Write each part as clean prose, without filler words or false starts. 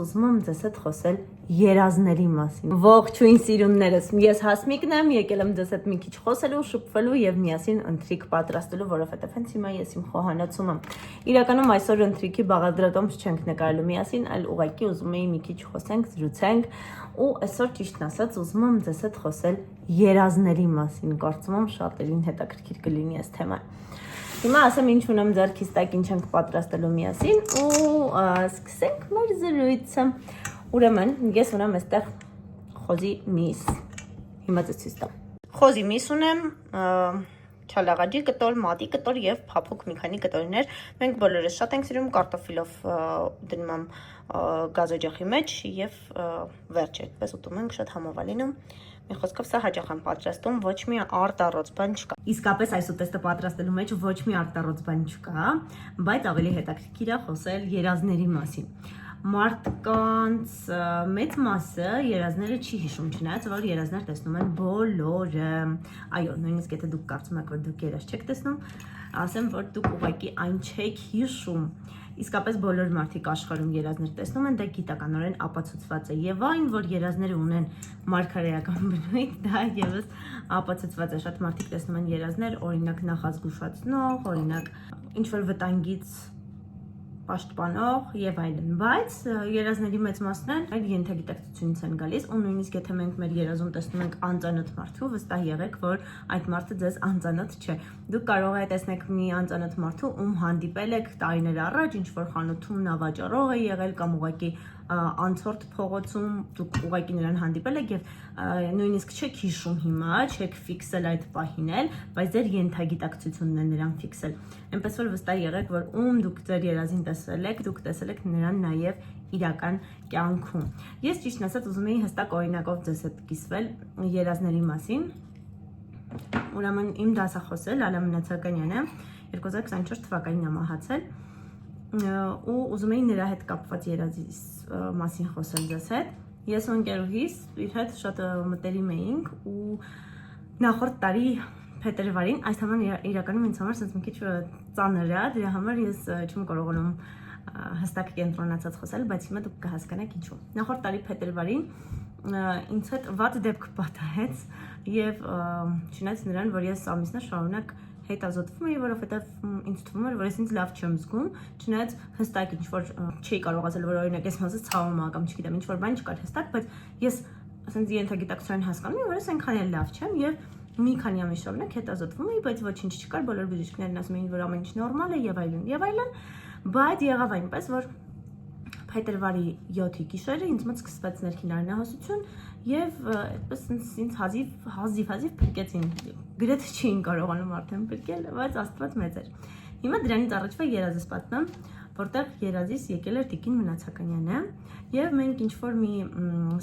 Ուզում եմ ձեզ հետ խոսել երազների մասին։ Ողջույն սիրուններս, ես Հասմիկն եմ, եկել եմ ձեզ հետ մի քիչ խոսելու, շփվելու եւ միասին ընթրիք պատրաստելու, որովհետեւ հենց հիմա ես իմ խոհանոցում եմ։ Իրականում այսօր ընթրիքի բաղադրատոմս չենք նկարելու միասին, այլ ուղղակի ուզում էի մի քիչ խոսենք, զրուցենք, ու այսօր ճիշտն ասած ուզում եմ ձեզ հետ խոսել երազների մասին։ Կարծում եմ շատերին հետաքրքիր կլինի այս թեման։ Հիմա ասեմ ինչ ունեմ ձեռքիս տակ, ինչ ենք պատրաստելու միասին ու սկսենք մեր զրույցը։ Ուրեմն ես ունեմ այստեղ խոզի միս։ Հիմա ձեզ ցույց տամ։ Խոզի միս ունեմ, չալաղաջի կտոր, մատի կտոր եւ փափուկ մի քանի կտորներ։ Մենք բոլորս շատ ենք սիրում կարտոֆիլով դնում եմ գազօջախի մեջ եւ վերջ այդպես ուտում ենք, շատ համավալինում։ Մի խոսքով սա հաճախ եմ պատրաստում, ոչ մի արտառոց բան չկա։ Իսկապես այս ուտեստը պատրաստելու մեջ ոչ մի արտառոց բան չկա, բայց ավելի հետաքրքիր է խոսել երազների մասին։ Մարդկանց մեծ մասը երազները չի հիշում, չնայած որ երազներ տեսնում են բոլորը։ Այո, նույնիսկ եթե դուք կարծում եք, որ դուք երազ չեք տեսնում, ասեմ, որ դուք ուղղակի այն չեք հիշում։ Իսկապես բոլոր մարդիկ աշխարհում երազներ տեսնում են, դա գիտականորեն ապացուցված է, եւ այն, որ երազները ունեն մարգարեական բնույթ, դա եւս ապացուցված է։ Շատ մարդիկ տեսնում են երազներ, օրինակ նախազգուշացնող, օրինակ ինչ որ վտանգից պաշտպանող եւ այլն, բայց երազների մեծ մասն այլ ենթագիտակցությունից են գալիս, ու նույնիսկ եթե մենք մեր երազում տեսնում ենք անծանոթ մարդու, վստահ եղեք, որ այդ մարդը ձեզ անծանոթ չէ։ Դուք կարող եք տեսնել մի անծանոթ մարդու, ում հանդիպել եք տարիներ առաջ, ինչ որ խանութում նա վաճառող է եղել կամ ուղղակի անցորդ փողոցում դուք ուղղակի նրան հանդիպել եք եւ նույնիսկ չեք հիշում հիմա, չեք ֆիքսել այդ պահին էլ, բայց ձեր ենթագիտակցությունն է նրան ֆիքսել։ Այնպես որ վստահ եղեք, որ ում դուք ձեր երազին տեսել եք, դուք տեսել եք նրան նաեւ իրական կյանքում։ Ես ճիշտն ասած ուզում էի հստակ օրինակով ձեզ հետ կիսվել երազների մասին։ Ուրեմն իմ դասախոսը Լալա Մնացականյանը 2024 թվականին է մահացել ու ուզում էի նրա հետ կապված երազիս մասին խոսել ձեզ հետ։ Ես ու ընկերուհիս իր հետ շատ մտերիմ էինք ու նախորդ տարի փետրվարին, այս թեման իրականում ինձ համար sense մի քիչ ծանր է, դրա համար ես չեմ կարողանում հստակ կենտրոնացած խոսել, բայց հիմա դուք կհասկանաք ինչու։ Նախորդ տարի փետրվարին ինձ հետ վատ դեպք պատահեց եւ չնայած նրան, որ ես ամիսներ շարունակ հետազոտվում էի, որովհետեւ ինձ թվում էր, որ ես ինձ լավ չեմ զգում, չնայած հստակ ինչ որ չի կարող ասել, որ օրինակ ես մասը ցավում եմ կամ չգիտեմ, ինչ որ բան չկար հստակ, բայց ես ասենց ենթագիտակցության հասկանում եմ, որ ես այնքան էլ լավ չեմ եւ մի քանի ամիս շարունակ հետազոտվում էի, բայց ոչինչ չկար, բոլոր բժիշկներն ասում էին, որ ամեն ինչ նորմալ է եւ այլն, բայց եղավ այնպես, որ փետրվարի 7-ի գիշերը ինձ մոտ սկսվեց ներքին արյունահոսություն եւ այդպես ինձ հազիվ փրկեցին։ Գրեթե չէին կարողանում արդեն փրկել, բայց Աստված մեծ էր։ Հիմա դրանից առաջվա երազս պատմեմ, որտեղ երազիս եկել էր Տիկին Մնացականյանը եւ մենք ինչ որ մի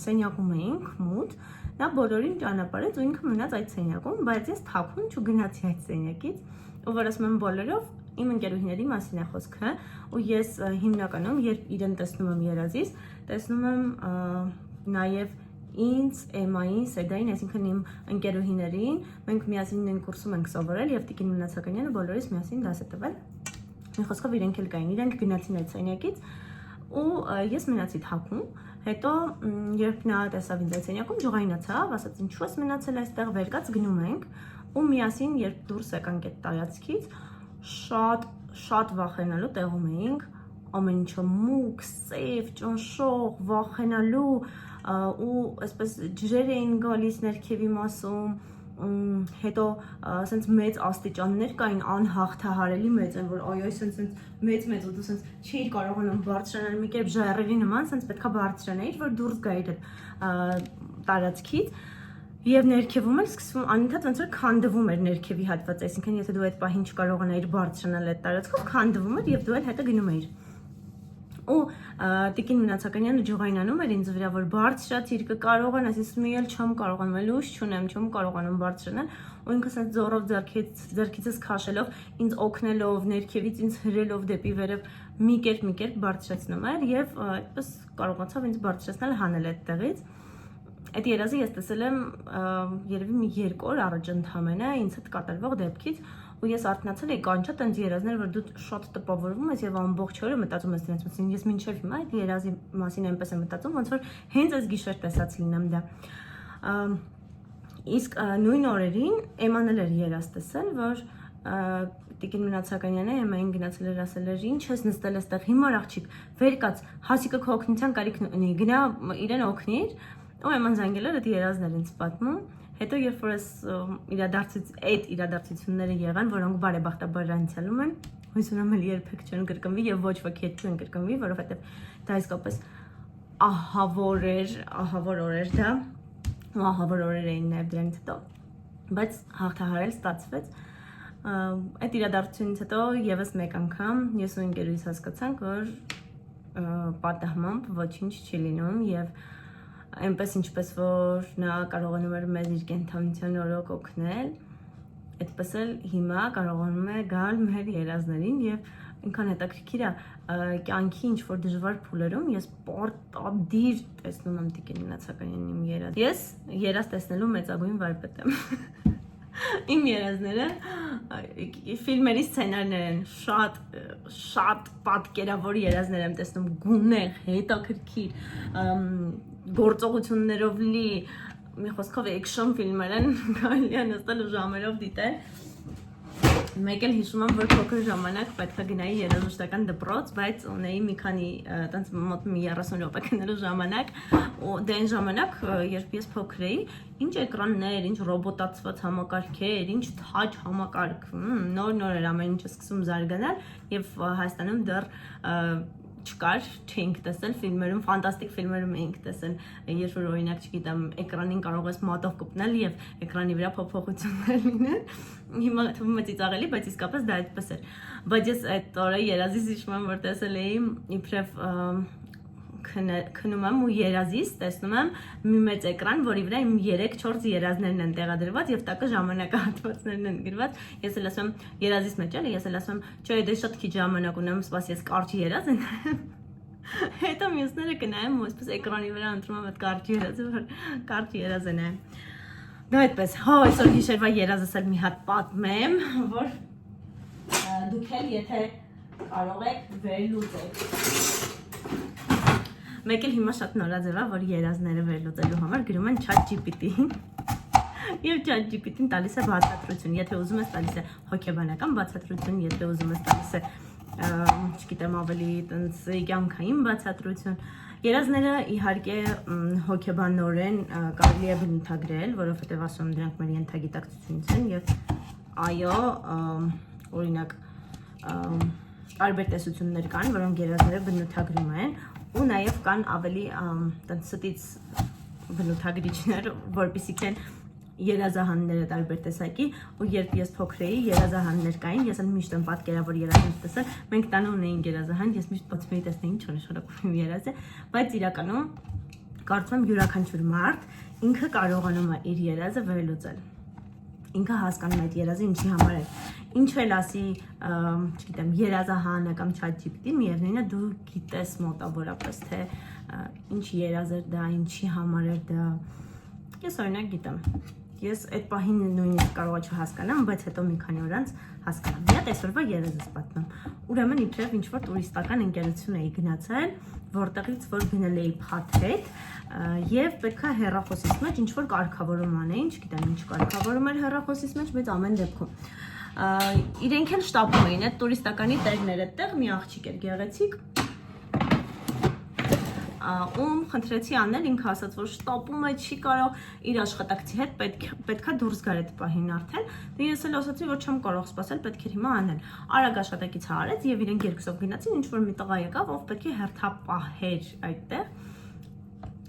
սենյակում էինք մութ, նա բոլորին ճանապարհեց ու ինքը մնաց այդ սենյակում, բայց ես թաքուն չգնացի այդ սենյակից, ու որ ասում եմ բոլորով իմ ընկերուհիների մասին է խոսքը, ու ես հիմնականում երբ իրեն տեսնում եմ երազիս, տեսնում եմ նաեւ ինձ, Էմային, Սեդային, այսինքն իմ ընկերուհիներին, մենք միասին նույն կուրսում ենք սովորել եւ Տիկին Մնացականյանը բոլորիս միասին դաս է տվել։ Մի խոսքով իրենք էլ կային, իրենք գնացին այդ սենյակից ու ես մնացի թաքուն։ Հետո երբ նա տեսավ ինձ այդ սենյակում, ջղայնացավ, ասաց ինչու ես մնացել այստեղ, վեր կաց գնում ենք, ու միասին երբ դուրս եկանք այդ տարածքից, շատ վախենալու տեղում էինք, ամեն ինչը մուգ, սև, ճնշող, վախենալու ու այսպես ջրեր էին գալիս ներքևի մասում, հետո ասենց մեծ աստիճաններ կային անհաղթահարելի մեծ են, որ այո, այսպես մեծ ու դու ասենց չէիր կարողանում բարձրանալ մի կերպ ժայռերի նման, ասենց պետքա բարձրանայիր, որ դուրս գայիր այդ տարածքից։ Եվ ներքևում էլ սկսվում անընդհատ ոնց որ քանդվում էր ներքևի հատված, այսինքն եթե դու այդ պահին չկարողանայիր բարձրանալ այդ տարածքով, քանդվում էր եւ դու էլ հետո գնում էիր։ Ու Տիկին Մնացականյանը ջղայնանում էր ինձ վրա, որ բարձրացիր, կկարողանաս, ես մի էլ չեմ կարողանում, էլ ուժ չունեմ, չեմ կարողանում բարձրանալ, ու ինքը ասած ձորով ձեռքիցս քաշելով, ինձ օգնելով, ներքևից ինձ հրելով դեպի վերև մի կերպ բարձրացնում էր եւ այդպես կարողացավ ինձ բարձրացնել հանել այդտեղից։ Այդ երազը ես տեսել եմ երևի մի 2 օր առաջ ընդամենը ինձ հետ կատարվող դեպքից, ու ես արթնացել էի կանչա տենց երազներ, որ դու շատ տպավորվում ես եւ ամբողջ օրը մտածում ես դրանց մասին։ Ես մինչեւ հիմա այդ երազի մասին այնպես եմ մտածում, ոնց որ հենց այս գիշեր տեսած լինեմ դա։ Իսկ նույն օրերին Էմանել էր երազ տեսել, որ Տիկին Մնացականյանը Էմային գնացել էր ասել էր ինչ ես նստել այստեղ հիմար աղջիկ վեր կաց հասիկը քո օգնության կարիք ունի գնա իրեն օգնիր ու Էման զանգել էր այդ երազներ ինձ պատմում հետո երբ որ այդ իրադարձությունները եղան որոնք բարեբախտաբար անցյալում են հույս ունեմ էլ երբեք չեն կրկնվի եւ ոչ ոքի հետ չեն կրկնվի որովհետեւ դա իսկապես ահավոր օրեր դա ու ահավոր օրեր էին նաեւ դրանից հետո բայց հաղթահարել ստացվեց այդ իրադարձությունից հետո եւս մեկ անգամ ես ու ընկերուհիս հասկացանք որ պատահմամբ ոչինչ չի լինում եւ այնպես ինչպես որ նա կարողանում էր մեզ իր կենթանության օրոք օգնել այդպես էլ հիմա կարողանում է գալ մեր երազներին եւ ինքան հետաքրքիր է կյանքի ինչ որ դժվար փուլերում ես պարտադիր տեսնում եմ Տիկին Մնացականյանի իմ երազ ես երազ տեսնելու մեծագույն վարպետ եմ իմ երազները ֆիլմերի սցենարներ են շատ պատկերավոր երազներ եմ տեսնում գունեղ հետաքրքիր գործողություններով լի մի խոսքով էքշն ֆիլմեր են կարելի է նստել ու ժամերով դիտել մեկ էլ հիշում եմ որ փոքր ժամանակ պետք է գնայի երաժշտական դպրոց բայց ունեի մի քանի տենց մոտ 30 րոպե գնալու ժամանակ ու դե այն ժամանակ երբ ես փոքր էի ինչ էկրաններ ինչ ռոբոտացված համակարգեր ինչ թաչ համակարգ նոր էր ամեն ինչը սկսում զարգանալ եւ Հայաստանում դեռ չկար չենք տեսել ֆիլմերում ֆանտաստիկ ֆիլմերում էինք տեսել երբ որ օրինակ չգիտեմ էկրանին կարող ես մատով կպնել եւ էկրանի վրա փոփոխություններ լինեն հիմա թվում է ծիծաղելի բայց իսկապես դա այդպես էր բայց ես այդ օրը երազից հիշում եմ որ տեսել էի իբրև քնում եմ ու երազից տեսնում եմ մի մեծ էկրան որի վրա իմ 3-4 երազներն են տեղադրված եւ տակը ժամանակահատվածներն են գրված ես էլ ասում եմ երազից մեջ էլի ես էլ ասում չէ դե շատ քիչ ժամանակ ունեմ սպաս ես կարճ երազ եմ հետո մյուսները կնայեմ ու այսպես էկրանի վրա ընտրում եմ այդ կարճ երազը որ կարճ երազ են դա այդպես հա այսօր գիշերվա երազս էլ մի հատ պատմեմ որ դուք էլ եթե կարող եք վերլուծեք մեկ էլ հիմա շատ նորաձև է որ երազները վերլուծելու համար գրում են ChatGPT-ին եւ ChatGPT-ին տալիս է բացատրություն եթե ուզում ես տալիս է հոգեբանական բացատրություն եթե ուզում ես տալիս է չգիտեմ ավելի տենց կյանքային բացատրություն երազները իհարկե հոգեբանորեն կարելի է բնութագրել որովհետեւ ասում եմ դրանք մեր ենթագիտակցությունից են եւ այո օրինակ տարբեր տեսություններ կան որոնք երազները բնութագրում են ու նաև կան ավելի տենց ստից բնութագրիչներ, որպեսզի են երազահանները տարբեր տեսակի ու երբ ես փոքր էի երազահաններ կային, ես էլ միշտ եմ պատկերավոր երազներ տեսել, մենք տանը ունեինք երազահան, ես միշտ պատմում էի տեսնեի ինչ նշանակում է երազը, բայց իրականում կարծում եմ յուրաքանչյուր մարդ ինքը կարողանում է իր երազը վերլուծել։ Ինքը հասկանում է այդ երազը ինչի համար է։ Ինչ էլ ասի, չգիտեմ, երազահանը կամ ChatGPT-ն, միևնույնն է դու գիտես մոտավորապես թե ինչ երազ էր դա, ինչի համար էր դա։ Ես օրինակ գիտեմ։ Ես այդ պահին նույնիսկ կարողա չհասկանամ, բայց հետո մի քանի օր անց հասկանամ։ Մի հատ այսօրվա երազս պատմեմ։ Ուրեմն իբրև ինչ որ տուրիստական ընկերություն էի գնացել, որտեղից որ գնել էի փաթեթ եւ պետքա հեռախոսից մեջ ինչ որ կարգավորում անեին, չգիտեմ ինչ կարգավորում էր հեռախոսից մեջ, բայց ամեն դեպքում իրենք էլ շտապում էին այդ տուրիստականի տեղները, այդտեղ մի աղջիկ էր գեղեցիկ ում խնդրեցի անել ինքը ասաց որ շտապում է չի կարող իր աշխատակցի հետ պետքա դուրս գար այդ պահին արդեն դե ես էլ ասացի որ չեմ կարող սպասել պետք է հիմա անել արագ աշխատակիցը արեց եւ իրենք երկուսով գնացին ինչ որ մի տղա եկավ ով պետք է հերթապահեր այդտեղ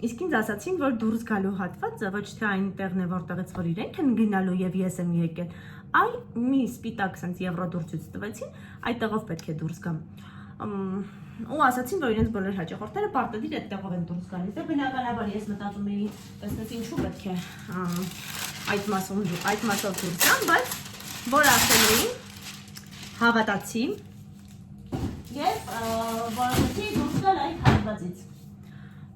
իսկ ինձ ասացին որ դուրս գալու հատվածը ոչ թե այն տեղն է որտեղից որ իրենք են գնալու եւ ես եմ եկել այ մի սպիտակ sense եվրոդուրցից տվեցին այդտեղով պետք է դուրս գամ ու ասացին որ իրենց բոլոր հաճախորդները պարտադիր այդտեղով են դուրս գալիս դե բնականաբար ես մտածում էի տեսնես ինչու պետք է այդ մասով դուրս գամ բայց որ ասել էին հավատացի եւ որովհետեւ դուրս գալ այդ հատվածից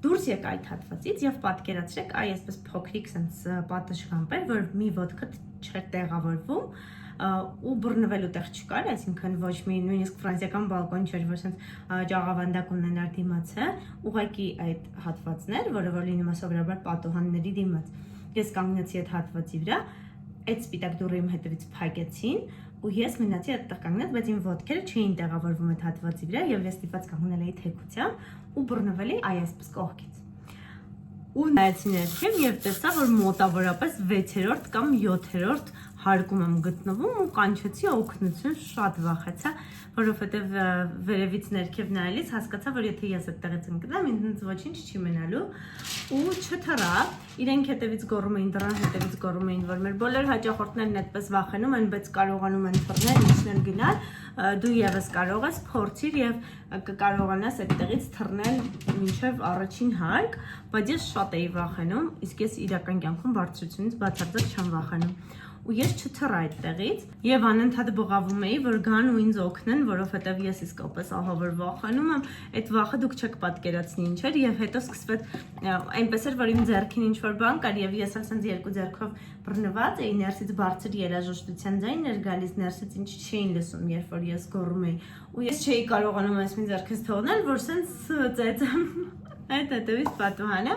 դուրս եկա այդ հատվածից եւ պատկերացրեք այ այսպես փոքրիկ sense պատշգամբ էր որ մի ոդկը չէր տեղավորվում ու բռնվելու տեղ չկար, այսինքն ոչ մի նույնիսկ ֆրանսիական բալկոն չէր, որ sense ճաղավանդակ ունենար դիմացը, ուղղակի այդ հատվածներ, որը որ լինում է սովորաբար պատուհանների դիմաց։ Ես կանգնեցի այդ հատվածի վրա, այդ սպիտակ դուռը իմ հետևից փակեցին ու ես մնացի այդտեղ կանգնած, բայց իմ ոտքերը չէին տեղավորվում այդ հատվածի վրա եւ ես ստիպված կանգնել էի թեքությամբ ու բռնվել էի այսպես կողքից։ Ու նայեցի ներքև եւ տեսա, որ մոտավորապես 6-րդ կամ 7-րդ հարկում եմ գտնվում ու կանչեցի օգնություն, շատ վախեցա, որովհետեւ վերևից ներքև նայելիս հասկացա, որ եթե ես այդտեղից ընկնեմ, ինձ ոչինչ չի մնալու ու չթռա։ Իրենք հետևից գոռում էին, դռան հետևից գոռում էին, որ մեր բոլոր հաճախորդներն այդպես վախենում են, բայց կարողանում են թռնել, իջնել, գնալ, դու եւս կարող ես փորձիր եւ կկարողանաս այդտեղից թռնել մինչեւ առաջին հարկ, բայց ես շատ էի վախենում, իսկ ես իրական կյանքում բարձրությունից բացարձակ չեմ վախենում։ Ու ես չթռա այդտեղից եւ անընդհատ բղավում էի, որ գան ու ինձ օգնեն, որովհետեւ ես իսկապես ահա որ վախենում եմ, այդ վախը դուք չեք պատկերացնի ինչ էր եւ հետո սկսվեց այնպես էր, որ իմ ձեռքին ինչ որ բան կար եւ ես ասենց երկու ձեռքով բռնված էի, ներսից բարձր երաժշտության ձայն էր գալիս, ներսից ինչ չէին լսում, երբ որ ես գոռում էի ու ես չէի կարողանում այս մի ձեռքից թողնել, որ սենց ծեծեմ այդ հետևից պատուհանը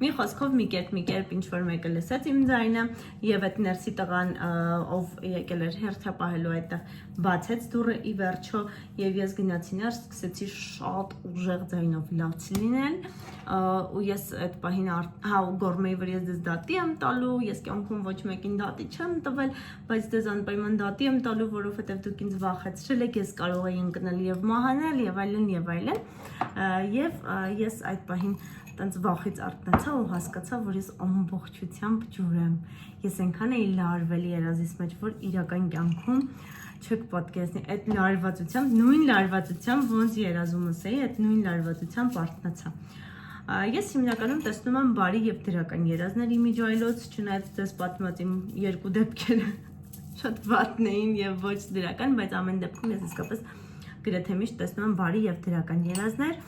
մի խոսքով մի կերպ ինչ որ մեկը լսեց իմ ձայնը եւ այդ ներսի տղան ով եկել էր հերթը պահելու այդտեղ բացեց դուռը ի վերջո եւ ես գնացի ներս սկսեցի շատ ուժեղ ձայնով լաց լինել ու ես այդ պահին գոռում էի որ ես դες դատի եմ տալու ես կյանքում ոչ մեկին դատի չեմ տվել բայց դες անպայման դատի եմ տալու որովհետեւ դուք ինձ վախեցրել եք ես կարող էի ընկնել եւ մահանալ եւ այլն եւ ես այդ պահին տենց վախից արթնացա ու հասկացա, որ ես ամբողջությամբ ջուր եմ։ Ես այնքան էի լարվել երազիս մեջ, որ իրական կյանքում չեք պատկերացնի, այդ լարվածությամբ, նույն լարվածությամբ ոնց երազումս էի, այդ նույն լարվածությամբ արթնացա։ Ես հիմնականում տեսնում եմ բարի եւ դրական երազներ իմիջայլոց, չնայած դες պատմած իմ երկու դեպքերը շատ վատն էին եւ ոչ դրական, բայց ամեն դեպքում ես իսկապես գրեթե միշտ տեսնում եմ բարի եւ դրական երազներ։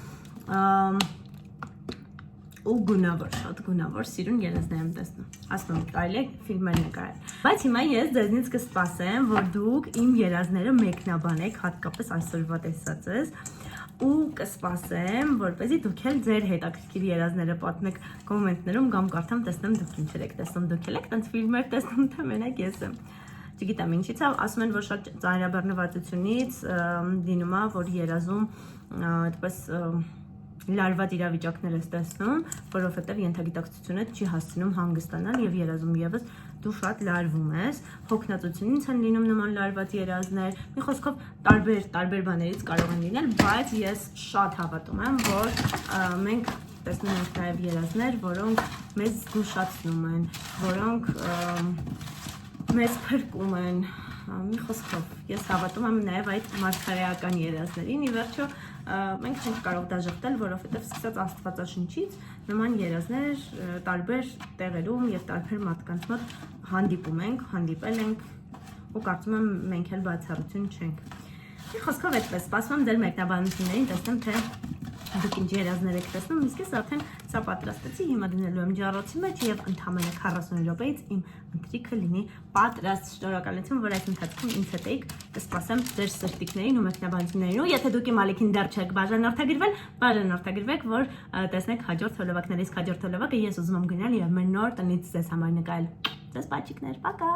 Ու գունավոր, շատ գունավոր, սիրուն երազներ եմ տեսնում։ Ասում եմ, կարելի է ֆիլմեր նկարել։ Բայց հիմա ես ձեզնից կսպասեմ, որ դուք իմ երազները մեկնաբանեք, հատկապես այսօրվա տեսածս, ու կսպասեմ, որպեսզի դուք էլ ձեր հետաքրքիր երազները պատմեք կոմենտներում կամ կարդամ տեսնեմ դուք ինչեր եք տեսնում, դուք եք տենց ֆիլմեր տեսնում, թե մենակ ես եմ։ Չգիտեմ ինչից է, ասում են, որ շատ ծանրաբեռնվածությունից լինում է, որ երազում այդպես լարված իրավիճակներ ես տեսնում, որովհետև ենթագիտակցությունը չի հասցնում հանգստանալ եւ երազում եւս դու շատ լարվում ես, հոգնածությունից են լինում նման լարված երազներ, մի խոսքով տարբեր բաներից կարող են լինել, բայց ես շատ հավատում եմ, որ մենք տեսնում ենք նաեւ երազներ, որոնք մեզ զգուշացնում են, որոնք մեզ փրկում են, մի խոսքով ես հավատում եմ նաեւ այդ մարգարեական երազներին, ի վերջո մենք չենք կարող դաժողտել, որովհետև սկսած Աստվածաշնչից նման երազներ տարբեր տեղերում եւ տարբեր մարդկանց մոտ հանդիպել ենք ու կարծում եմ մենք էլ բացառություն չենք։ Մի խոսքով այդպես, սպասում եմ ձեր մեկնաբանություններին, տեսնեմ թե դուք ինչ երազներ եք տեսնում, իսկ ես արդեն սա պատրաստեցի, հիմա դնելու եմ ջառոցի մեջ եւ ընդամենը 40 րոպեից իմ ընթրիքը լինի պատրաստ։ Շնորհակալություն, որ այս ընթացքում ինձ հետ եք, կսպասեմ ձեր սրտիկներին ու մեկնաբանություններին ու եթե դուք իմ ալիքին դեռ չեք բաժանորդագրվեք, որ տեսնեք հաջորդ հոլովակներից հաջորդ հոլովակը ես ուզում եմ գնալ եւ մեր նոր տնից ձեզ համար նկարել։ Ձեզ պաչիկներ, պակա։